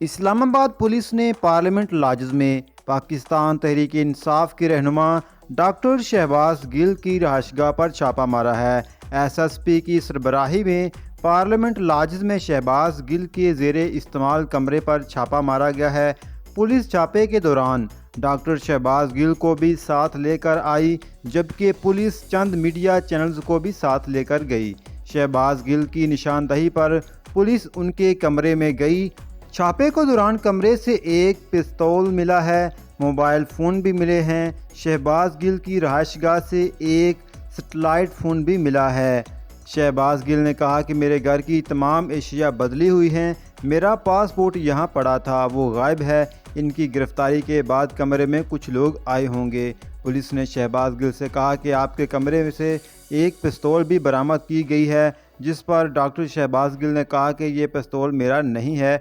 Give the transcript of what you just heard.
اسلام آباد پولیس نے parliament lodges میں پاکستان تحریک انصاف کے رہنما ڈاکٹر شہباز گل کی رہائش گاہ پر چھاپہ مارا ہے۔ ایس ایس پی کی سربراہی میں پارلیمنٹ لاجز میں شہباز گل کے زیر استعمال کمرے پر چھاپہ مارا گیا ہے۔ پولیس چھاپے کے دوران ڈاکٹر شہباز گل کو بھی ساتھ لے کر آئی، جبکہ پولیس چند میڈیا چینلز کو بھی ساتھ لے کر گئی۔ شہباز گل کی نشاندہی پر پولیس ان کے کمرے میں گئی۔ چھاپے کے دوران کمرے سے ایک پستول ملا ہے، موبائل فون بھی ملے ہیں۔ شہباز گل کی رہائش گاہ سے ایک سیٹلائٹ فون بھی ملا ہے۔ شہباز گل نے کہا کہ میرے گھر کی تمام اشیاء بدلی ہوئی ہیں، میرا پاسپورٹ یہاں پڑا تھا، وہ غائب ہے۔ ان کی گرفتاری کے بعد کمرے میں کچھ لوگ آئے ہوں گے۔ پولیس نے شہباز گل سے کہا کہ آپ کے کمرے سے ایک پستول بھی برآمد کی گئی ہے، جس پر ڈاکٹر شہباز گل نے کہا کہ یہ پستول میرا نہیں ہے۔